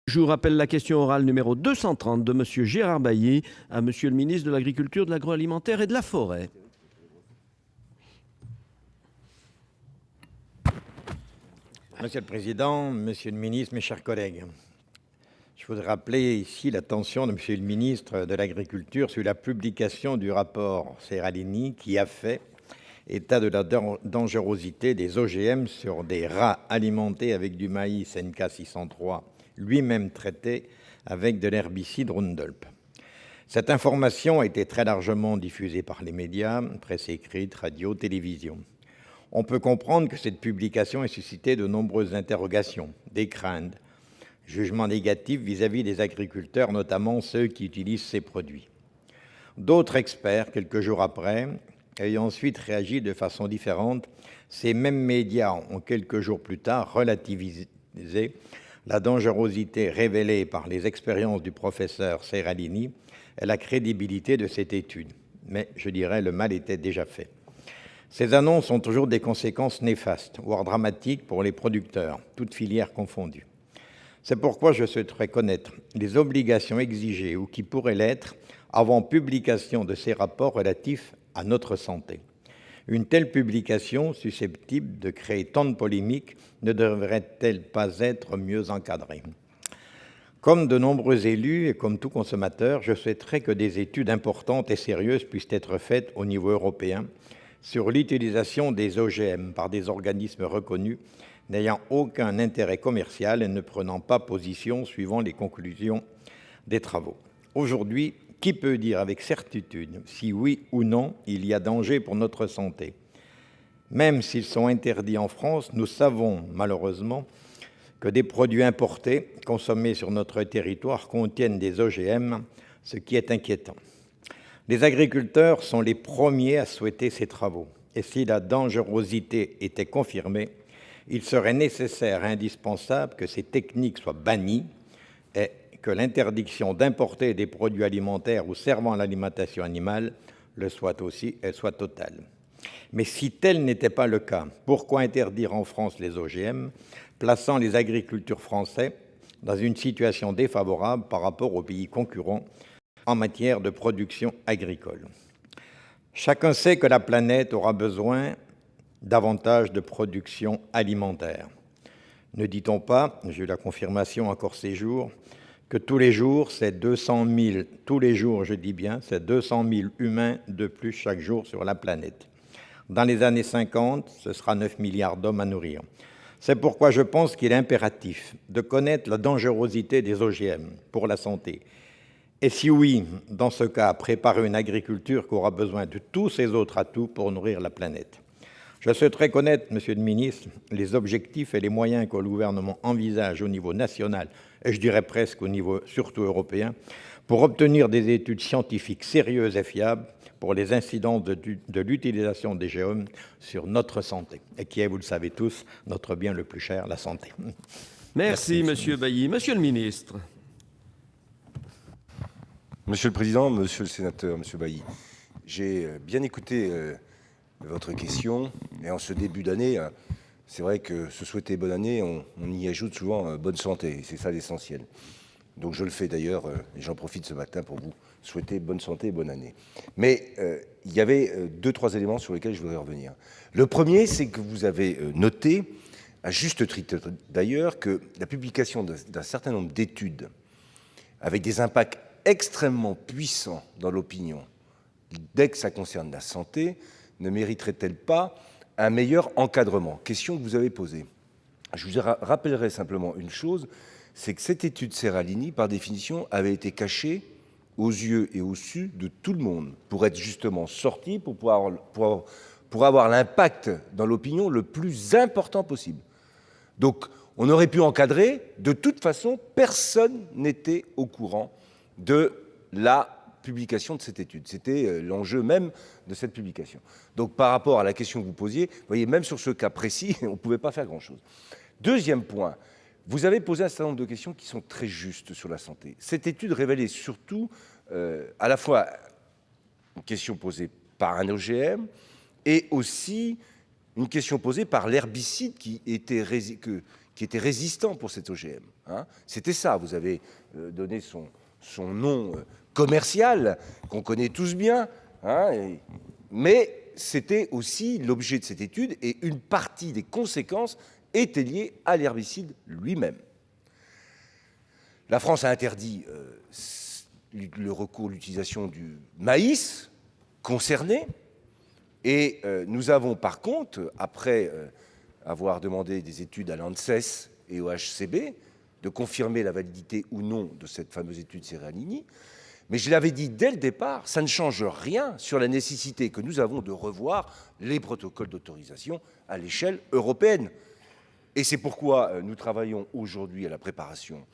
Je vous rappelle la question orale numéro 230 de Monsieur Gérard Bailly à Monsieur le ministre de l'Agriculture, de l'Agroalimentaire et de la Forêt. Monsieur le Président, Monsieur le Ministre, mes chers collègues, je voudrais rappeler ici l'attention de Monsieur le Ministre de l'Agriculture sur la publication du rapport Seralini qui a fait état de la dangerosité des OGM sur des rats alimentés avec du maïs NK 603, lui-même traité avec de l'herbicide Roundup. Cette information a été très largement diffusée par les médias, presse écrite, radio, télévision. On peut comprendre que cette publication ait suscité de nombreuses interrogations, des craintes, jugements négatifs vis-à-vis des agriculteurs, notamment ceux qui utilisent ces produits. D'autres experts, quelques jours après, ayant ensuite réagi de façon différente, ces mêmes médias ont quelques jours plus tard relativisé la dangerosité révélée par les expériences du professeur Seralini et la crédibilité de cette étude. Mais je dirais le mal était déjà fait. Ces annonces ont toujours des conséquences néfastes, voire dramatiques pour les producteurs, toutes filières confondues. C'est pourquoi je souhaiterais connaître les obligations exigées ou qui pourraient l'être avant publication de ces rapports relatifs à notre santé. Une telle publication, susceptible de créer tant de polémiques, ne devrait-elle pas être mieux encadrée ? Comme de nombreux élus et comme tout consommateur, je souhaiterais que des études importantes et sérieuses puissent être faites au niveau européen sur l'utilisation des OGM par des organismes reconnus n'ayant aucun intérêt commercial et ne prenant pas position suivant les conclusions des travaux. Aujourd'hui, qui peut dire avec certitude si oui ou non il y a danger pour notre santé ? Même s'ils sont interdits en France, nous savons malheureusement que des produits importés consommés sur notre territoire contiennent des OGM, ce qui est inquiétant. Les agriculteurs sont les premiers à souhaiter ces travaux. Et si la dangerosité était confirmée, il serait nécessaire et indispensable que ces techniques soient bannies et que l'interdiction d'importer des produits alimentaires ou servant à l'alimentation animale le soit aussi et soit totale. Mais si tel n'était pas le cas, pourquoi interdire en France les OGM, plaçant les agriculteurs français dans une situation défavorable par rapport aux pays concurrents en matière de production agricole? Chacun sait que la planète aura besoin davantage de production alimentaire. Ne dit-on pas, j'ai eu la confirmation encore ces jours, que tous les jours, c'est 200 000, tous les jours, je dis bien, c'est 200 000 humains de plus chaque jour sur la planète. Dans les années 50, ce sera 9 milliards d'hommes à nourrir. C'est pourquoi je pense qu'il est impératif de connaître la dangerosité des OGM pour la santé. Et si oui, dans ce cas, préparer une agriculture qui aura besoin de tous ces autres atouts pour nourrir la planète. Je souhaiterais connaître, Monsieur le Ministre, les objectifs et les moyens que le gouvernement envisage au niveau national, et je dirais presque au niveau surtout européen, pour obtenir des études scientifiques sérieuses et fiables pour les incidences de l'utilisation des OGM sur notre santé, et qui est, vous le savez tous, notre bien le plus cher, la santé. Merci, Monsieur Bailly. Monsieur le ministre. Monsieur le Président, Monsieur le Sénateur, Monsieur Bailly, j'ai bien écouté votre question, et en ce début d'année, c'est vrai que se souhaiter bonne année, on y ajoute souvent bonne santé, et c'est ça l'essentiel. Donc je le fais d'ailleurs, et j'en profite ce matin pour vous souhaiter bonne santé et bonne année. Mais il y avait 2-3 éléments sur lesquels je voudrais revenir. Le premier, c'est que vous avez noté, à juste titre d'ailleurs, que la publication d'un certain nombre d'études avec des impacts extrêmement puissants dans l'opinion, dès que ça concerne la santé, ne mériterait-elle pas un meilleur encadrement? Question que vous avez posée. Je vous rappellerai simplement une chose, c'est que cette étude Seralini, par définition, avait été cachée aux yeux et au su de tout le monde, pour être justement sortie, pour avoir l'impact dans l'opinion le plus important possible. Donc, on aurait pu encadrer, de toute façon, personne n'était au courant de la publication de cette étude. C'était l'enjeu même de cette publication. Donc, par rapport à la question que vous posiez, vous voyez, même sur ce cas précis, on ne pouvait pas faire grand-chose. Deuxième point, vous avez posé un certain nombre de questions qui sont très justes sur la santé. Cette étude révélait surtout à la fois une question posée par un OGM et aussi une question posée par l'herbicide qui qui était résistant pour cet OGM. Hein. C'était ça, vous avez donné son nom commercial, qu'on connaît tous bien, hein, mais c'était aussi l'objet de cette étude, et une partie des conséquences était liée à l'herbicide lui-même. La France a interdit le recours, l'utilisation du maïs concerné, et nous avons par contre, après avoir demandé des études à l'ANSES et au HCB, de confirmer la validité ou non de cette fameuse étude Serralini. Mais je l'avais dit dès le départ, ça ne change rien sur la nécessité que nous avons de revoir les protocoles d'autorisation à l'échelle européenne. Et c'est pourquoi nous travaillons aujourd'hui à la préparation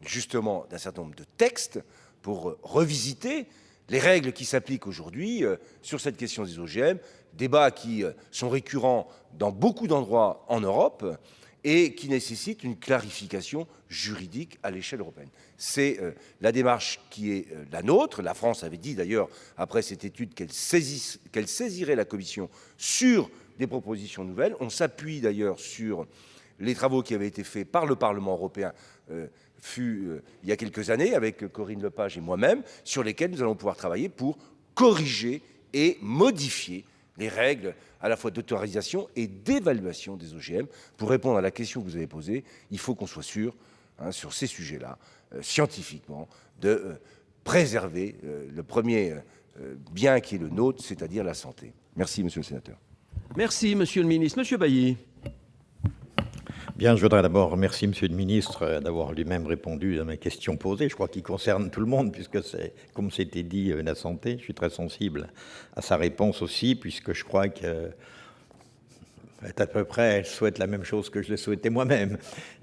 justement d'un certain nombre de textes pour revisiter les règles qui s'appliquent aujourd'hui sur cette question des OGM, débats qui sont récurrents dans beaucoup d'endroits en Europe et qui nécessitent une clarification juridique à l'échelle européenne. C'est la démarche qui est la nôtre. La France avait dit d'ailleurs, après cette étude, qu'elle saisirait la Commission sur des propositions nouvelles. On s'appuie d'ailleurs sur les travaux qui avaient été faits par le Parlement européen il y a quelques années, avec Corinne Lepage et moi-même, sur lesquels nous allons pouvoir travailler pour corriger et modifier les règles à la fois d'autorisation et d'évaluation des OGM. Pour répondre à la question que vous avez posée, il faut qu'on soit sûr, sur ces sujets-là, scientifiquement, de préserver le premier bien qui est le nôtre, c'est-à-dire la santé. Merci, monsieur le sénateur. Merci, monsieur le ministre. Monsieur Bailly. Bien, je voudrais d'abord remercier monsieur le ministre d'avoir lui-même répondu à mes questions posées. Je crois qu'il concerne tout le monde, puisque c'est, comme c'était dit, la santé. Je suis très sensible à sa réponse aussi, puisque je crois que à peu près, elle souhaite la même chose que je le souhaitais moi-même.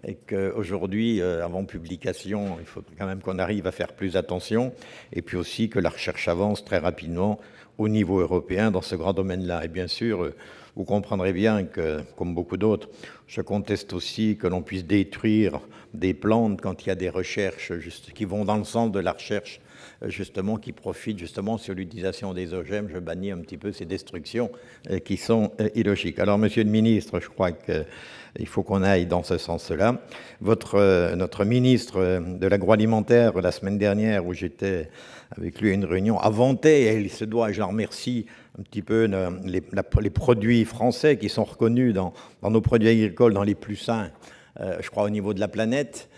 Et qu'aujourd'hui, avant publication, il faut quand même qu'on arrive à faire plus attention. Et puis aussi que la recherche avance très rapidement au niveau européen dans ce grand domaine-là. Et bien sûr, vous comprendrez bien que, comme beaucoup d'autres, je conteste aussi que l'on puisse détruire des plantes quand il y a des recherches qui vont dans le sens de la recherche, justement, qui profitent justement sur l'utilisation des OGM. Je bannis un petit peu ces destructions qui sont illogiques. Alors, monsieur le ministre, je crois qu'il faut qu'on aille dans ce sens-là. Notre ministre de l'agroalimentaire, la semaine dernière, où j'étais avec lui à une réunion, a vanté, et il se doit, et je l'en remercie, un petit peu les produits français qui sont reconnus dans nos produits agricoles dans les plus sains, je crois, au niveau de la planète,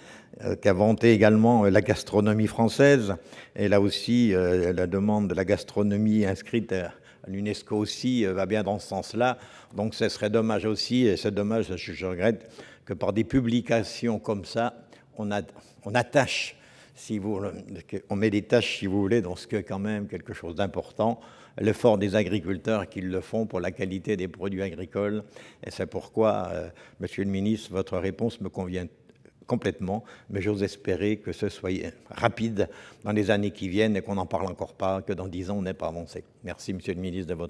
qu'a vanté également la gastronomie française. Et là aussi, la demande de la gastronomie inscrite à l'UNESCO aussi va bien dans ce sens-là. Donc ce serait dommage aussi, et c'est dommage, je regrette, que par des publications comme ça, on attache, si vous, on met des tâches, si vous voulez, dans ce qui est quand même quelque chose d'important, l'effort des agriculteurs qui le font pour la qualité des produits agricoles. Et c'est pourquoi, monsieur le ministre, votre réponse me convient complètement, mais j'ose espérer que ce soit rapide dans les années qui viennent et qu'on n'en parle encore pas, que dans 10 ans, on n'ait pas avancé. Merci, monsieur le ministre, de votre